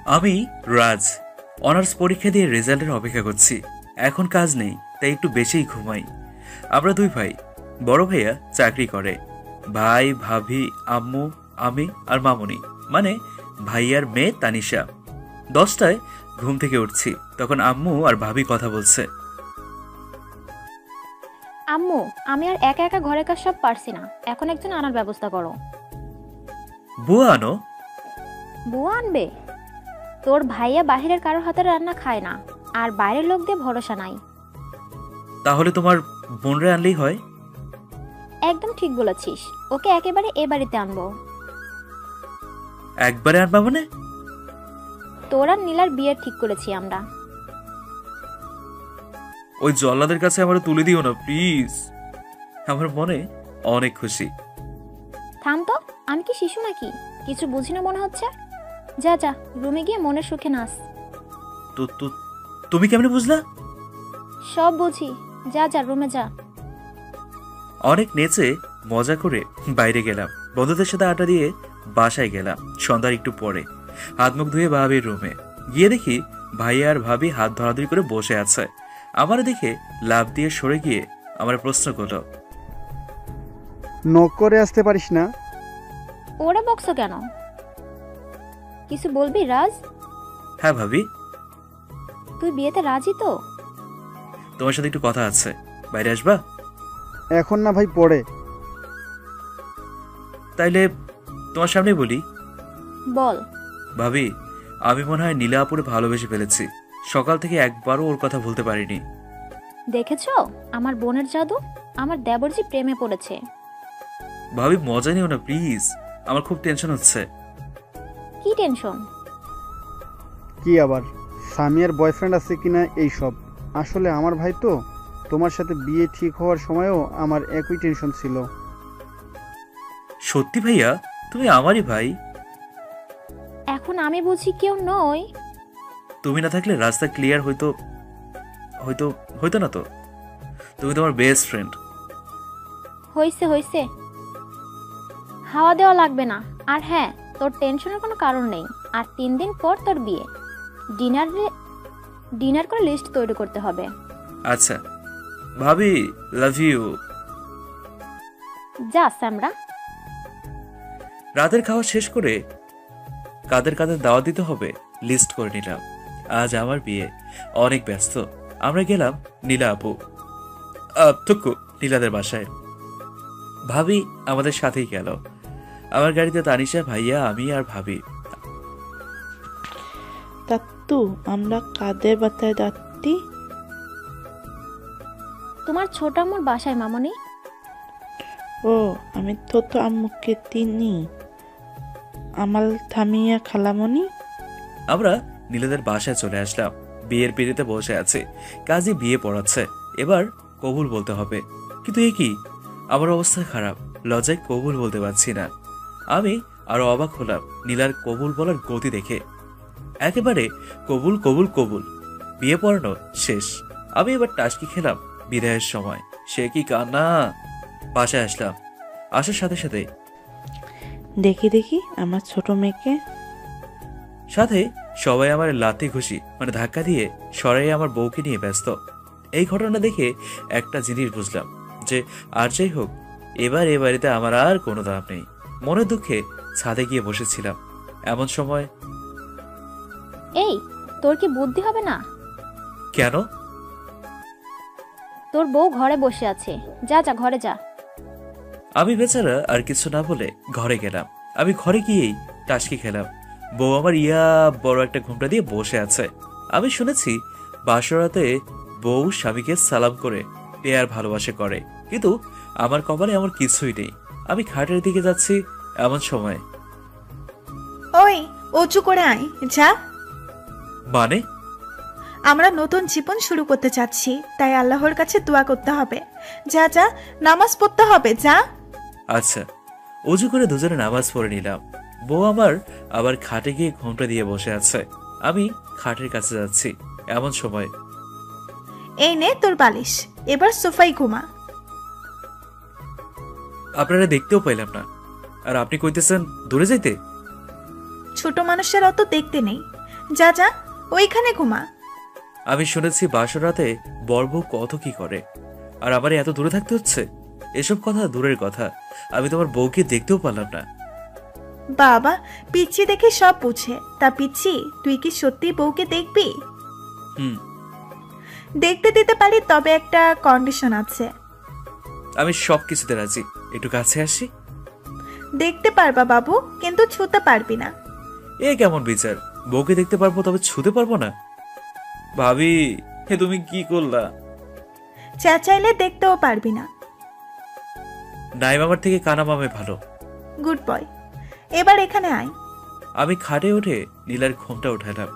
আমি রাজ অনার্স পরীক্ষা দিয়ে রেজাল্টের অপেক্ষা করছি। এখন কাজ নেই, তাই একটু বেশিই ঘুমাই। আমরা দুই ভাই। বড় ভাইয়া চাকরি করে। ভাই, ভাবি, আম্মু, আমি আর মামুনি, মানে ভাইয়ার মেয়ে তানিশা। 10টায় ঘুম থেকে উঠছি, তখন আম্মু আর ভাবি কথা বলছে। আম্মু, আমি আর একা একা ঘরের কাজ সব পারছি না, এখন একজন আনার ব্যবস্থা করো। বুয়া আনো? বুয়া আনবে? তোর ভাইয়া বাহিরের কারোর হাতে রান্না খায় না, আর বাইরের লোক দিয়ে ভরসা নাই। তাহলে তোমার বোনরে আনলেই হয়। একদম ঠিক বলেছিস, ওকে একেবারে এ বাড়িতে আনবো। একবারে আনবা মানে? তোর আর নীলার বিয়ে ঠিক করেছি আমরা। ওই জল্লাদের কাছে আমার তুলে দিও না প্লিজ। আমার মনে অনেক খুশি। থাম তো, আমি কি শিশু নাকি? কিছু বুঝি না মনে হচ্ছে। যা যা, রুমে গিয়ে মনের সুখে নাচ। তো তো তুমি কেমনে বুঝলা? সব বুঝি, যা যা রুমে যা। অনেক নেচে মজা করে বাইরে গেলাম, বন্ধুদের সাথে আড্ডা দিয়ে বাসায় গেলাম সন্ধ্যার একটু পরে। হাত মুখ ধুয়ে ভাবির রুমে গিয়ে দেখি ভাইয়া আর ভাবি হাত ধরাধরি করে বসে আছে। আমার দেখে লাফ দিয়ে সরে গিয়ে আমার প্রশ্ন করলো, নক করে আসতে পারিস না? ওরা বকছো কেন? কিছু বলবি রাজ? হ্যাঁ ভাবি। তুই বিয়েতে রাজি তো? তোমার সাথে একটু কথা আছে, বাইরে আসবা? এখন না ভাই, পড়ে। তাইলে তোমার সামনে বলি। বল। ভাবি, আমি মনে হয় নীলা আপুরে ভালোবেসে ফেলেছি। সকাল থেকে একবারও ওর কথা ভুলতে পারিনি। দেখেছো আমার বোনের জাদু? আমার দেবরজি প্রেমে পড়েছে। ভাবি মজা নিও না প্লিজ, আমার খুব টেনশন হচ্ছে। কি টেনশন? কি আবার, সামিয়ার বয়ফ্রেন্ড আছে কিনা এই সব। আসলে আমার ভাই তো, তোমার সাথে বিয়ে ঠিক হওয়ার সময়ও আমার একই টেনশন ছিল। সত্যি ভাইয়া, তুমি আমারই ভাই। এখন আমি বুঝি কেউ নই? তুমি না থাকলে রাস্তা ক্লিয়ার হইতো হয়তো হইতো না তো। তুমি তোমার বেস্ট ফ্রেন্ড। হইছে হইছে, হাওয়া দেওয়া লাগবে না। আর হ্যাঁ, তোর টেনশনের কোনো কারণ নেই। আর 3 দিন পর তোর বিয়ে। ডিনার ডিনার করে লিস্ট তৈরি করতে হবে। আচ্ছা ভাবি, লাভ ইউ। যা স্যামরা। রাতের খাওয়া শেষ করে কাদের কাদের দাওয়াত দিতে হবে লিস্ট করে নিলাম। আজ আমার বিয়ে, অনেক ব্যস্ত। আমরা গেলাম নীলা আপু থুকু নীলাদের বাসায়। ভাবি আমাদের সাথেই গেল। আমার গাড়িতে তানিশা, ভাইয়া, আমি আর ভাবি। তাত্তু, আমরা কাদের বাসায় যাচ্ছি? তোমার ছোট আম্মুর বাসায় মামনি। ও, আমি তো আম্মুকে চিনি। আমাল থামিয়া খালামণি। আমরা নীলাদের বাসায় চলে আসলাম। বিয়ের পিড়িতে বসে আছে, কাজী বিয়ে পড়াচ্ছে। এবার কবুল বলতে হবে, কিন্তু এ কি, আমার অবস্থা খারাপ। লজ্জায় কবুল বলতে পারছি না। আমি আরো অবাক হলাম নীলার কবুল বলার গতি দেখে। একেবারে কবুল কবুল কবুল। বিয়ে পড়ানো শেষ। আমি এবার টাসকি খেলাম বিদায়ের সময়। সে কি কান্না! বাসায় আসলাম, আসার সাথে সাথে দেখি দেখি আমার ছোট মেয়েকে। সাথে সবাই আমার লাথি ঘুষি মানে ধাক্কা দিয়ে সরাই আমার বউকে নিয়ে ব্যস্ত। এই ঘটনা দেখে একটা জিনিস বুঝলাম যে আর যাই হোক, এবার এ বাড়িতে আমার আর কোনো দাম নেই। মনের দুঃখে ছাদে গিয়ে বসেছিলাম। এমন সময়, এই, তোর কি বুদ্ধি হবে না? কেন? তোর বউ ঘরে বসে আছে, যা যা ঘরে যা। আমি বেচারা আর কিছু না বলে ঘরে গেলাম। আমি ঘরে গিয়েই টাসকি খেলাম। বউ আমার বড় একটা ঘুমটা দিয়ে বসে আছে। আমি শুনেছি বাসরাতে বউ স্বামীকে সালাম করে পেয়ার ভালোবাসা করে, কিন্তু আমার কপালে আমার কিছুই নেই। আমি খাটের দিকে যাচ্ছি, এমন সময়, ওই, উঁচু করে আয়, যা। মানে? আমরা নতুন জীবন শুরু করতে চাচ্ছি, তাই আল্লাহর কাছে দোয়া করতে হবে। যা যা, নামাজ পড়তে হবে, যা। আচ্ছা। অজু করে দুজনে নামাজ পড়ে নিলাম। বউ আমার আবার খাটে গিয়ে ঘুমটা দিয়ে বসে আছে। আমি খাটের কাছে যাচ্ছি, এমন সময়, এই নে তোর বালিশ, এবার সোফাই ঘুমা। আপনারা দেখতেও পাইলাম না, আর আপনি কইতেছেন দূরে যাইতে? ছোট মানুষের অত দেখতে নেই, যা যা, ওইখানে ঘুমা। আমি শুনেছি বাসর রাতে বর বউ কত কি করে, আর আমার এত দূরে থাকতে হচ্ছে। এসব কথা দূরের কথা, আমি তোমার বউকে দেখতেও পারলাম না। বাবা, পিচ্ছি দেখে সব বুঝে। তা পিচ্ছি, তুই কি সত্যি বউকে দেখবি? হুম, দেখতে দিতে পারি, তবে একটা কন্ডিশন আছে। আমি সব কিছুতে রাজি, একটু কাছে আসি। দেখতে পারবা বাবু, কিন্তু ছুতে পারবি না। এ কেমন বিচার? বউকে দেখতে পারবো তবে ছুতে পারবো না? ভাবি, হে তুমি কি করলা? চেঁচাইলে দেখতেও পারবি না। নাই মামার থেকে কানা মামে ভালো। গুড বয়, এবার এখানে আয়। আমি খাটে উঠে নীলার ঘোমটা উঠালাম।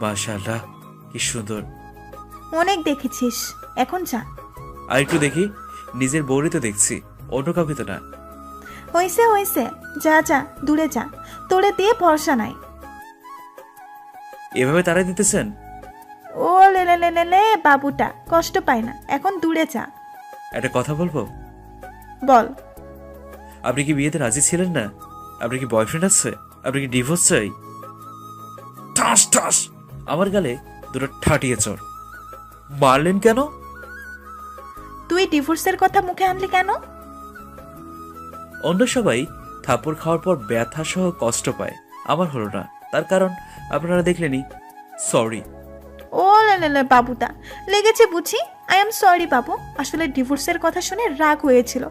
মাশাআল্লাহ, কি সুন্দর। অনেক দেখেছিস, এখন যা। আর একটু দেখি, নিজের বউরই তো দেখছি, অন্য কাউকে তো না। হইছে হইছে, যা যা, দূরে যা। তোরে দিয়ে ভরসা নাই। এভাবে তারাই দিতেছেন? ও লে লে লে লে লে, বাবুটা কষ্ট পায় না, এখন দূরে যা। একটা কথা বলবো? বল। আপনি কি বিয়েতে রাজি ছিলেন না? আপনার কি বয়ফ্রেন্ড আছে? আপনি কি ডিভোর্স চাই? ঠাস ঠাস আমার গালে দুটো ঠাটিয়ে চড়। মারলেন কেন? তুই ডিভোর্সের কথা মুখে আনলি কেন? অন্য সবাই থাপ্পড় খাওয়ার পর ব্যথা সহ কষ্ট পায়, আমার হলো না। তার কারণ আপনারা দেখলেনই। সরি। ও লে লে লে, বাবুটা লেগেছে বুঝি। আই এম সরি বাবু, আসলে ডিভোর্সের কথা শুনে রাগ হয়েছিল।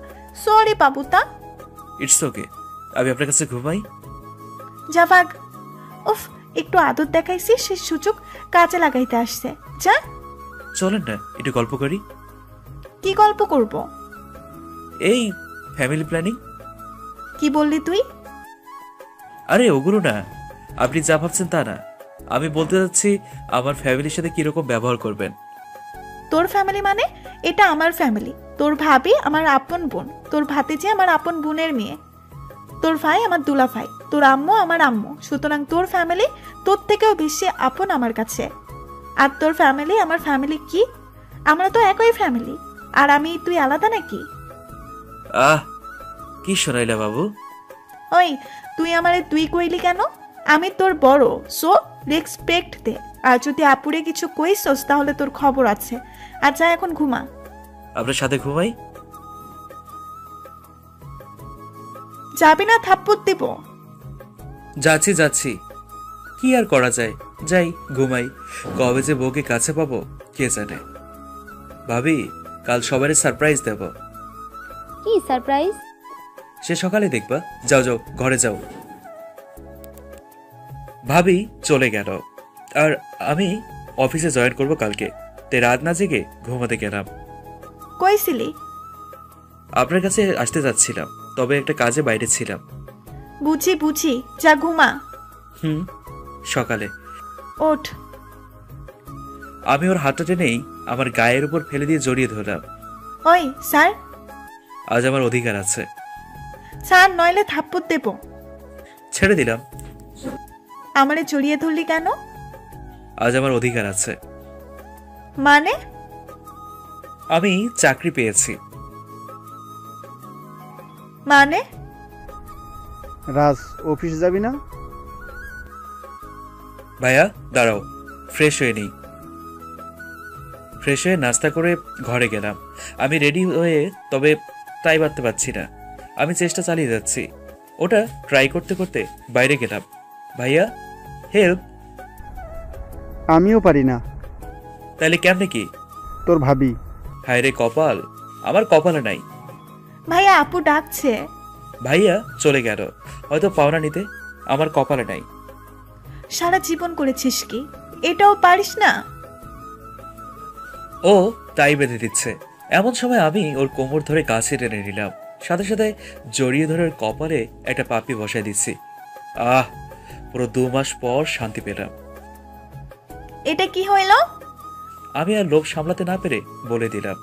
সরি বাবুটা। ইটস ওকে, আমি আপনার কাছে ঘুমাই। যা ভাগ। উফ, একটু আদর দেখাইছি, সে সুযোগ কাজে লাগাইতে আসছে। যা। চলেন না একটু গল্প করি। কি গল্প করব? এই ফ্যামিলি প্ল্যানিং। কি বললি তুই? আরে ওগুলো না, আপনি যা ভাবছেন তা না। আমি বলতে চাচ্ছি আমার ফ্যামিলির সাথে কিরকম ব্যবহার করবেন। তোর ফ্যামিলি মানে? এটা আমার ফ্যামিলি। তোর ভাবি আমার আপন বোন, তোর ভাতিজি আমার আপন বোনের মেয়ে, তোর ভাই আমার দুলা ভাই, তোর আম্মু আমার আম্মু। সুতরাং তোর ফ্যামিলি তোর থেকেও বেশি আপন আমার কাছে। আর তোর ফ্যামিলি আমার ফ্যামিলি কি? আমরা তো একই ফ্যামিলি। আর আমি তুই আলাদা নাকি? আহ, কি শোনাইলা বাবু? ওই, তুই আমারে তুই কইলি কেন? আমি তোর বড়, সো রেসপেক্ট দে। আর যদি আপুরে কিছু কইছস তাহলে তোর খবর আছে। আর যা, এখন ঘুমা। আপনার সাথে ঘুমাই? যাবি না? থাপ্পড় দিব। যাচ্ছি যাচ্ছি, কি আর করা যায়, যাই ঘুমাই। কবে যে বউকে কাছে পাবো কে জানে। ভাবি, কাল সবারই সারপ্রাইজ দেব। কি সারপ্রাইজ? সে সকালে দেখবা। যাও যাও, ঘরে যাও। ভাবি চলে গেল, আর আমি অফিসে জয়েন করব কালকে। তাই রাত না জেগে ঘুমাতে গেলাম। কইছিলি? আপনার কাছে আসতে যাচ্ছিলাম, তবে একটা কাজে বাইরে ছিলাম। বুঝি বুঝি, যা ঘুমা। হুম, সকালে। ওঠ। আমি ওর হাতটা টেনেই আমার গায়ের উপর ফেলে দিয়ে জড়িয়ে ধরলাম। ওই স্যার। আজ আমার অধিকার আছে। স্যার নইলে থাপ্পড় দেব। ছেড়ে দিলাম। আমারে জড়িয়ে ধরলি কেন? আজ আমার অধিকার আছে। মানে? আমি চাকরি পেয়েছি। মানে? রাজ, অফিস যাবি না? ভাইয়া দাঁড়াও, ফ্রেশ হয়ে নিই। ফ্রেশ হয়ে নাস্তা করে ঘরে গেলাম। আমি রেডি হয়ে, তবে তাই বাঁধতে পারছি না। আমি চেষ্টা চালিয়ে যাচ্ছি। ওটা ট্রাই করতে করতে বাইরে গেলাম। ভাইয়া হেল্প। আমিও পারি না। তাহলে কেমনে কি? তোর ভাবি। হায় রে কপাল, আমার কপালে নাই। ভাইয়া, আপু ডাকছে। ভাইয়া চলে গেল, হয়তো পাওনা নিতে। আমার কপালে নাই। সারা জীবন করেছিস কি, এটাও পারিস না? ও তাই বেঁধে দিচ্ছে। এমন সময় আমি ওর কোমর ধরে কাছে টেনে নিলাম, সাথে সাথে জড়িয়ে ধরে ওর কপালে একটা পাপড়ি বসায় দিচ্ছি। আহ, পুরো 2 মাস পর শান্তি পেলাম। এটা কি হইল? আমি আর লোভ সামলাতে না পেরে বলে দিলাম,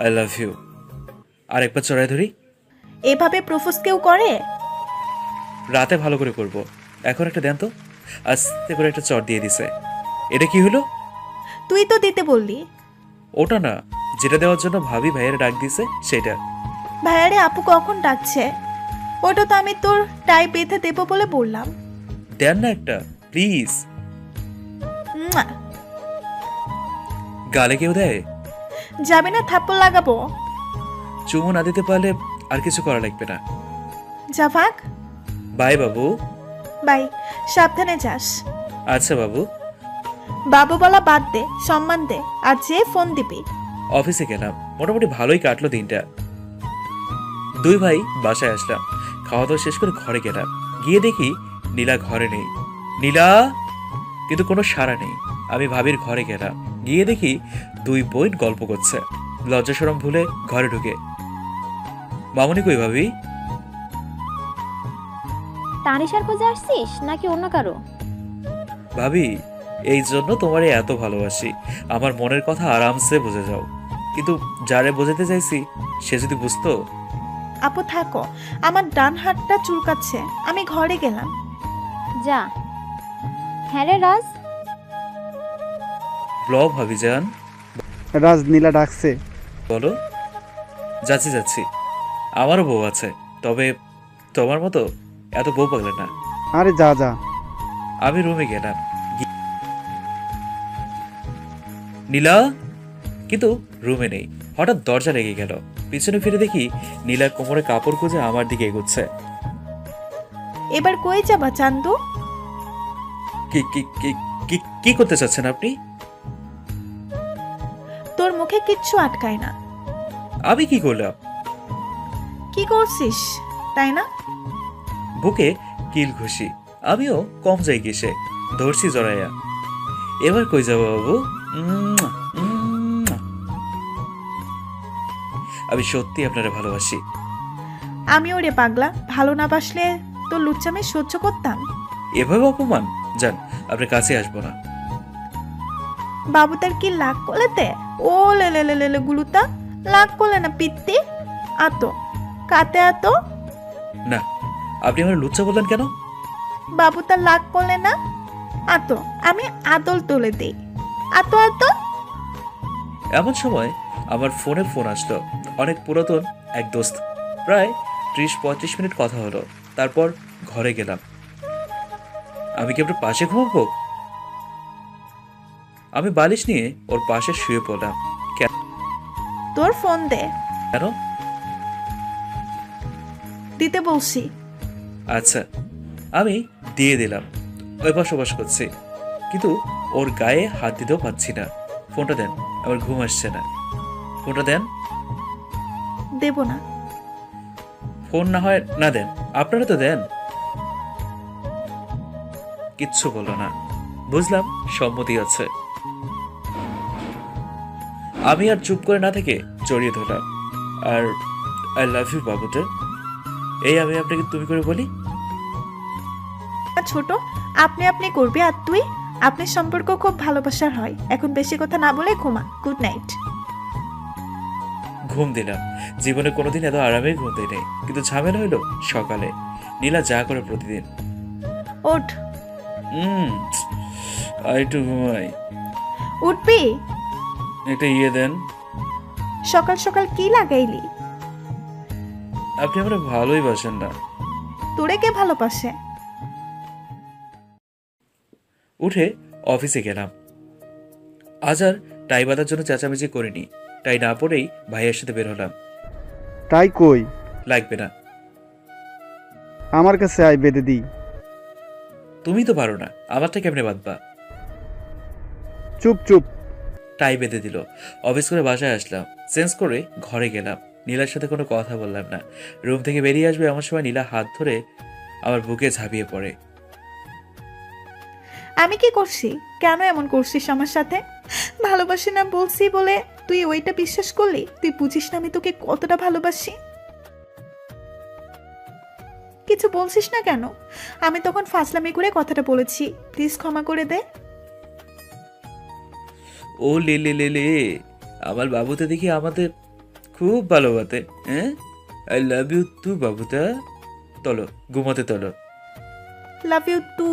আই লাভ ইউ। আর একবার চড়াই ধরি। এভাবে প্রপোজ কেউ করে? রাতে ভালো করে করব। এখন একটা দেন তো। আস্তে করে একটা চড় দিয়ে দিছে। এটা কি হলো? তুই তো দিতে বললি। ওটা না, যেটা দেওয়ার জন্য ভাবি ভাইয়ের ডাক দিছে সেটা। ভাইয়ারে আপু কখন ডাকছে? ওটা তো আমি তোর টাই বেঁধে দেবো বলে বললাম। দেন না একটা প্লিজ। মুয়া। গালে কেউ দেয়? যাবে না, থাপ্পড় লাগাবো। চুমু না দিতে পারলে আর কিছু করা লাগবে না। যা ভাগ। By Babu. বাই, সাবধানে যাস। আচ্ছা বাবু। বাবু বলা বাদ দে, সম্মান দে, আর যে ফোন দিবি। অফিসে গেলাম, মোটামুটি ভালোই কাটলো দিনটা। দুই ভাই বাসায় আসলাম, খাওয়া দাওয়া শেষ করে ঘরে গেলাম। গিয়ে দেখি নীলা ঘরে নেই। নীলা, কিন্তু কোনো সাড়া নেই। আমি ভাবির ঘরে গেলাম, গিয়ে দেখি দুই বোন গল্প করছে। লজ্জা শরম ভুলে ঘরে ঢুকে, মামনি কই ভাবি? তানিশার খোঁজে আসছিস নাকি অন্য কারো? ভাবি, এই জন্য তোমারে এত ভালোবাসি। আমার মনের কথা আরামসে বুঝে যাও, কিন্তু যারে বোঝাতে চাইছি সে যদি বুঝতো। আপু থাকো, আমার ডান হাতটা চুলকাচ্ছে, আমি ঘরে গেলাম। যা। হ্যাঁ রে রাজ। ব্লগ ভাবি যান। রাজ, নীলা ডাকছে। বলো। যাচ্ছি যাচ্ছি, আমারও বউ আছে, তবে তোমার মতো এত বউ পাগলে না। আরে যা যা। আমি রুমে গেলাম। নীলা, কিন্তু রুমে নেই। হঠাৎ দরজা লেগে গেল, পিছনে ফিরে দেখি নীলা কোমরে কাপড় খুঁজে আমার দিকে এগোচ্ছে। এবার কই যাবা চান্দু? কি কি কি কি কি করতে চাচ্ছেন আপনি? তোর মুখে কিচ্ছু আটকায় না। আমি কি করলাম? কি করছিস তাই না? বুকে কিল ঘুষি। আমিও কম যাই কিসে, ধরছি জড়াইয়া। এবার কই যাব বাবু? আমি সত্যি আপনারা ভালোবাসি। আমি ওরে পাগলা, ভালো না বাসলে তোর লুচ্চামে সহ্য করতাম। এভাবে অপমান? যান, আপনার কাছে আসবো না। বাবু তার কি লাগ কোলেতে? ও লে লে লে লে লে গুলুতা, লাগ কোলে না পিত্তি। আতো কাতে আতো। না, আপনি আমার লুচ্চা বললেন কেন? বাবু তার লাগ কোলে না। আতো আমি আদল তুলে দেই। আতো আতো। এমন সময় আমার ফোনে ফোন আসলো। অনেক পুরাতন এক দোস্ত। প্রায় 30-35 মিনিট কথা হলো, তারপর ঘরে গেলাম। আমি কি আপনার পাশে ঘুমাবো? আমি বালিশ নিয়ে ওর পাশে শুয়ে পড়লাম। তোর ফোন দে। কেন? দিতে বলছি। আচ্ছা, আমি দিয়ে দিলাম। ওই বসবাস করছি, কিন্তু ওর গায়ে হাত দিতেও পাচ্ছি না। ফোনটা দেন, আমার ঘুম আসছে না। ফোনটা দেন। দেব না। ফোন না হয় না দেন, আপনারা তো দেন। কিচ্ছু বললো না। বুঝলাম সম্মতি আছে। আমি আর চুপ করে না থেকে জড়িয়ে ধরলাম। আর আই লাভ ইউ বাবুটা। এই আমি আপনাকে তুমি করে বলি। ছোট, আপনি আপনি করবি আর তুই? আপনার সম্পর্ক খুব ভালোবাসার হয়। এখন বেশি কথা না বলে ঘুমা। Good night. ঘুম দিলাম। জীবনে কোনোদিন এত আরামে ঘুম দিই নেই, কিন্তু ঝামেলা হইলো সকালে। নীলা যা করে প্রতিদিন। ওঠ। আর একটু ঘুমাই। উঠবি? একটা ইয়ে দেন। সকাল সকাল কি লাগাইলি? আপনি আমরা ভালোই বাসেন না। তোরে কে ভালোবাসে? উঠে অফিসে গেলাম। আজ আর টাই বাঁধার জন্য চেঁচামেচি করিনি। টাই না পরেই ভাইয়ের সাথে বের হলাম। তাই কই? লাগবে না। আমার কাছে আয়, বেঁধে দিই। তুমি তো পারো না, আমারটা কেমনে বাঁধবা? চুপ চুপ। টাই বেঁধে দিল। অফিস করে বাসায় আসলাম, চেঞ্জ করে ঘরে গেলাম। নীলার সাথে কোনো কথা বললাম না। রুম থেকে বেরিয়ে আসবে এমন সময় নীলা হাত ধরে আমার বুকে ঝাঁপিয়ে পড়ে। আমি কি করছি? কেন এমন করছিস আমার সাথে? ভালোবাসি না বলছি বলে তুই ওইটা বিশ্বাস করলি? তুই বুঝিস না আমি তোকে কতটা ভালোবাসি? কিছু বলছিস না কেন? আমি তখন ফাজলামি করে কথাটা বলেছি, প্লিজ ক্ষমা করে দে। ও লে লে লে লে, আমার বাবুতে দেখি আমাদের খুব ভালোবাসে। হ্যাঁ, আই লাভ ইউ তু বাবুটা। চলো ঘুমাতে চলো। লাভ ইউ টু।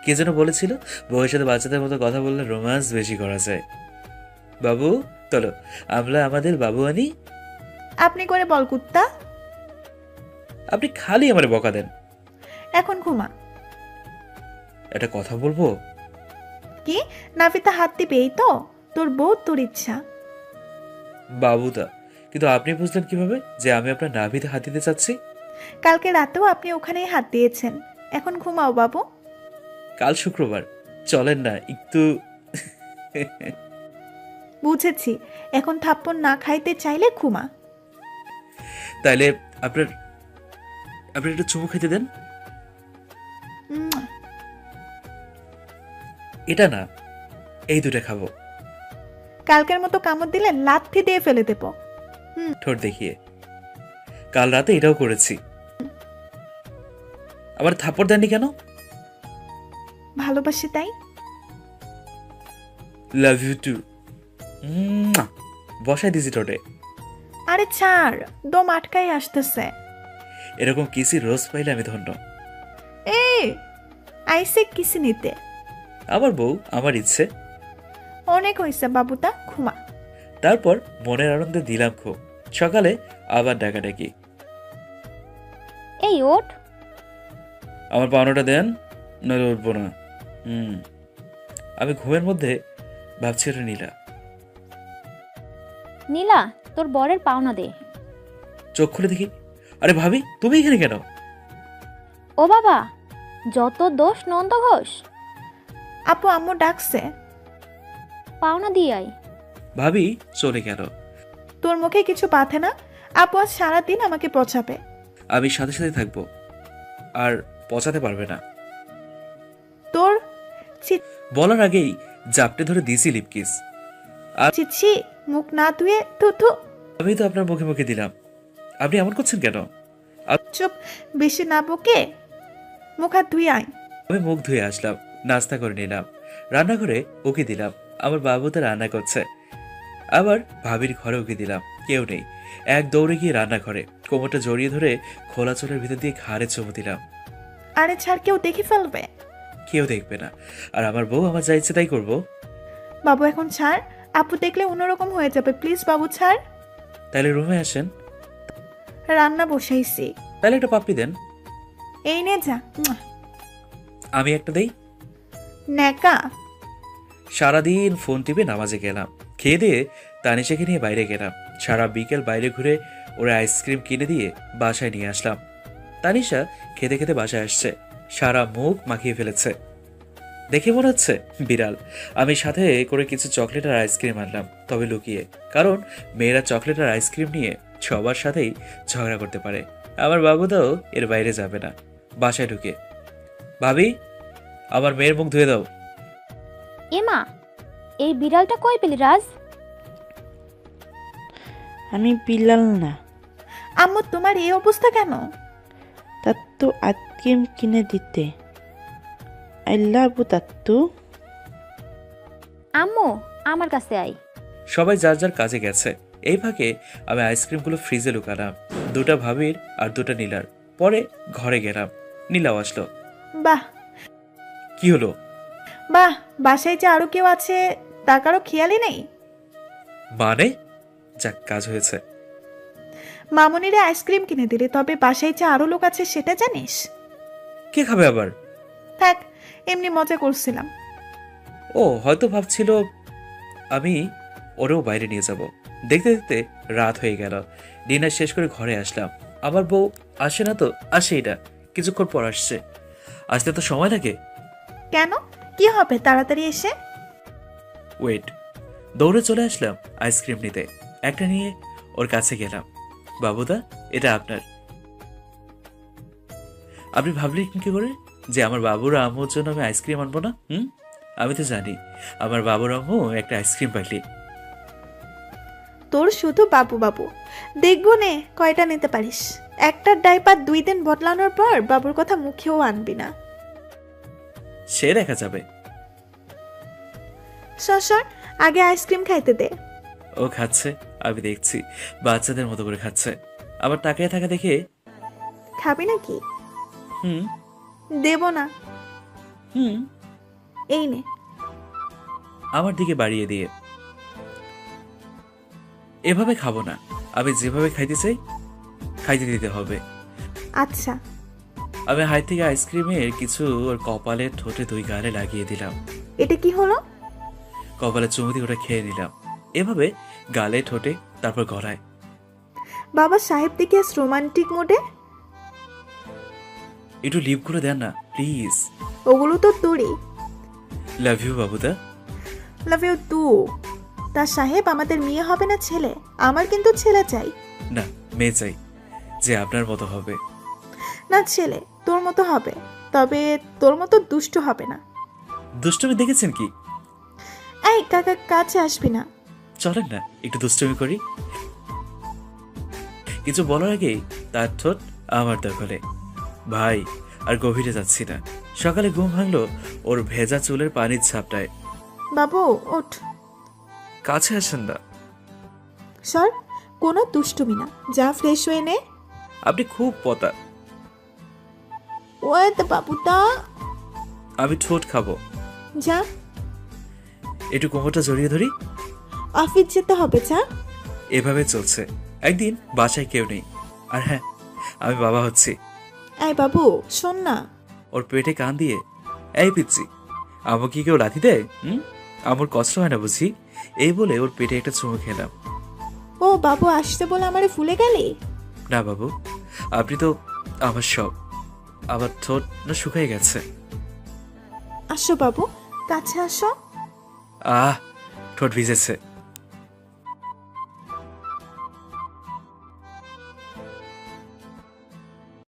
কে যেন বলেছিল বউয়ের সাথে বাচ্চাদের মতো কথা বললে রোম্যান্স বেশি করা যায়। বাবু চলো, আমরা আমাদের বাবু আনি। আপনি করে বল কুত্তা। আপনি খালি আমার বকা দেন। এখন ঘুমা। একটা কথা বলবো? কি নাভিতে হাত দিবে এই তো? তোর বউ তোর ইচ্ছা। বাবুদা, কিন্তু আপনি বুঝলেন কিভাবে যে আমি আপনার নাভিতে হাত দিতে চাচ্ছি? কালকে রাতেও আপনি ওখানেই হাত দিয়েছেন। এখন ঘুমাও বাবু। কাল শুক্রবার, চলেন না একটু। বুঝেছি, এখন থাপ্পড় না খাইতে চাইলে ঘুমা। তাইলে আপনার আপনি একটু চুমু খেতে দেন। উম, এটা না, এই দুটো খাবো। কালকের মতো কামড় দিলে লাথি দিয়ে ফেলে দেব। ঠোঁট দেখিয়ে। কাল রাতে এটাও করেছি। আবার থাপ্পড় দেননি কেন? ভালোবাসি তাই। Love you too. বসাই দিছি ঠোঁটে। আরে ছাড়, দম আটকাই আসতেছে। এরকম কিসি রোজ পাইলে আমি ধন্য। এই আইসে কিসি নিতে। আমার বউ, আমার ইচ্ছে। অনেক হয়েছে বাবুটা, ঘুমা। তারপর মনের আনন্দে দিলাম খুব। সকালে আবার ডাকাডাকি। এই ওঠ। আমার পাওনাটা দেন, নইলে উঠবো না। আমি ঘুমের মধ্যে ভাবছি ওটা নীলা। নীলা, তোর বরের পাওনা দে। চোখ খুলে দেখি, আরে ভাবি তুমি এখানে কেন? ও বাবা, যত দোষ নন্দ ঘোষ। আপু আম্মু ডাকছে। পাওনা দিয়ে আয়। ভাবি চলে গেল। তোর মুখে কিছু পাথে না? আপু আজ সারাদিন আমাকে পচাবে। আমি সাথে সাথে থাকবো, আর পচাতে পারবে না। তোর বলার আগেই জাপটে ধরে দিয়েছি লিপকিস। চিচ্ছি, মুখ না ধুয়ে থুথু। আমি তো আপনার মুখে মুখে দিলাম, আপনি এমন করছেন কেন? চুপ, বেশি না বকে মুখ হাত ধুয়ে আয়। আমি মুখ ধুয়ে আসলাম, নাস্তা করে নিলাম, রান্নাঘরে ওকে দিলাম। আমার বাবু তো রান্না করছে। আবার ভাবির ঘরে ওকে দিলাম, কেউ নেই। এক দৌড়ে গিয়ে রান্নাঘরে কোমরটা জড়িয়ে ধরে খোলা চোলের ভিতর দিয়ে ঘাড়ে চুমু দিলাম। আরে ছাড়, কেউ দেখে ফেলবে। কেউ দেখবে না, আর আমার বউ আমার যা ইচ্ছে তাই করবো। বাবু এখন ছাড়, আপু দেখলে অন্যরকম হয়ে যাবে। প্লিজ বাবু ছাড়। তাহলে রুমে আসেন। রান্না বসাইছি। তাহলে একটা পাপ্পি দেন। এই নে যা। আমি একটা দেই। নেকা। সারাদিন ফোন টিপে নামাজে গেলাম, খেয়ে দিয়ে তানিশাকে নিয়ে বাইরে গেলাম। সারা বিকেল বাইরে ঘুরে ওরা আইসক্রিম কিনে দিয়ে বাসায় নিয়ে আসলাম। তানিশা খেতে খেতে বাসায় আসছে, সারা মুখ মাখিয়ে ফেলেছে। দেখে মনে হচ্ছে বিড়াল। আমি সাথে করে কিছু চকলেট আর আইসক্রিম আনলাম, তবে লুকিয়ে, কারণ মেয়েরা চকলেট আর আইসক্রিম নিয়ে সবার সাথেই ঝগড়া করতে পারে। আমার বাবুদাও এর বাইরে যাবে না। বাসায় ঢুকে, ভাবি আমার মেয়ের মুখ ধুয়ে দাও। এমা, এই বিড়ালটা কই পেলি রাজ? আমি বিড়াল না। আম্মু তোমার এই অবস্থা কেন? তাত্তু আইসক্রিম কিনে দিতে। আই লাভ ইউ তাত্তু। আম্মু, আমার কাছে আয়। সবাই যার যার কাজে গেছে। এই ফাঁকে আমি আইসক্রিমগুলো ফ্রিজে লুকালাম, দুটা ভাবির আর দুটা নীলার। পরে ঘরে গেলাম, নীলাও আসলো। বাহ কি হলো? বাহ, বাসায় যে আরো কেউ আছে তার কারো খেয়ালই নেই। মানে? যাক, কাজ হয়েছে। মামুনিরে আইসক্রিম কিনে দিলে, তবে বাসায় যে আরো লোক আছে সেটা জানিস? কে খাবে আবার? থাক, এমনি মজা করছিলাম। ও হয়তো ভাবছিল আমি ওরেও বাইরে নিয়ে যাব। দেখতে দেখতে রাত হয়ে গেল। ডিনার শেষ করে ঘরে আসলাম। আমার বউ আসে না তো, আসেই না, কিছুক্ষণ পর আসছে। আসতে তো সময় লাগে। কেন, কি হবে তাড়াতাড়ি এসে? ওয়েট। দৌড়ে চলে আসলাম আইসক্রিম নিতে। একটা নিয়ে ওর কাছে গেলাম। বাবুদা, এটা আপনার। আপনি ভাবলেন কি করে যে আমার বাবুর আম্মুর জন্য আমি আইসক্রিম আনবো না? আমি তো জানি আমার বাবুর আম্মু একটা আইসক্রিম পাইলি। তোর শুধু বাবু বাবু। দেখবো নে কয়টা নিতে পারিস। একটা ডাইপার 2 দিন বদলানোর পর বাবুর কথা মুখেও আনবি না। সে দেখা যাবে। সর, আগে আইসক্রিম খাইতে দে। ও খাচ্ছে, আমি দেখছি বাচ্চাদের মতো করে খাচ্ছে। আবার তাকিয়ে থাকা দেখে খাবি নাকি? হুম দেব না। হুম এই নে। আমার দিকে বাড়িয়ে দিয়ে, এভাবে খাবো না, আমি যেভাবে খাইতে চাই খাইতে দিতে হবে। আচ্ছা। আমি হাই থেকে আইসক্রিমের কিছু ওর কপালে ঠোঁটে 2 গালে লাগিয়ে দিলাম। এটা কি হলো? কপালে চুমু দিয়ে ওটা খেয়ে নিলাম, এভাবে গালে, ঠোঁটে, তারপর গলায়। বাবা সাহেব দেখে আজ রোমান্টিক মোডে। একটু লিপগুলো দেন না প্লিজ। ওগুলো তো তোরই। লাভ ইউ বাবুদা। Love you too. তা সাহেব, আমাদের মেয়ে হবে না ছেলে? আমার কিন্তু ছেলে চাই। না, মেয়ে চাই, যে আপনার মতো হবে। না, ছেলে তোর মতো হবে, তবে তোর মতো দুষ্ট হবে না। দুষ্টুমি দেখেছেন কি? এই কাকা, কাছে আসবি না। চলেন না একটু দুষ্টুমি করি। কিছু বলার আগেই তার ঠোঁট আমার দখলে। ভাই, আর গভীরে যাচ্ছি না। সকালে ঘুম ভাঙলো ওর ভেজা চুলের পানির ঝাপটায়। বাবু ওঠ। কাছে আসেন না। সর, কোনো দুষ্টুমি না, যা ফ্রেশ হয়ে নে। আপনি খুব পতা। ওই তো বাবুটা। আমি ঠোঁট খাবো। যা। একটু কোমরটা জড়িয়ে ধরি। অফিস যেতে হবে, যা। এভাবে চলছে। একদিন বাসায় কেউ নেই, আর হ্যাঁ, আমি বাবা হচ্ছি। এই বাবু শোন না। ওর পেটে কান দিয়ে, এই পিচ্ছি, আমাকে কি কেউ লাথি দেয়? আমার কষ্ট হয় না বুঝি? এই বলে ওর পেটে একটা চুমু খেলাম। ও বাবু, আসতে বলে আমারে ভুলে গেলি? না বাবু, আপনি তো আমার সব। আমার ঠোঁট না শুকিয়ে গেছে। আসো বাবু, কাছে আসো। ঠোঁট ভিজেছে।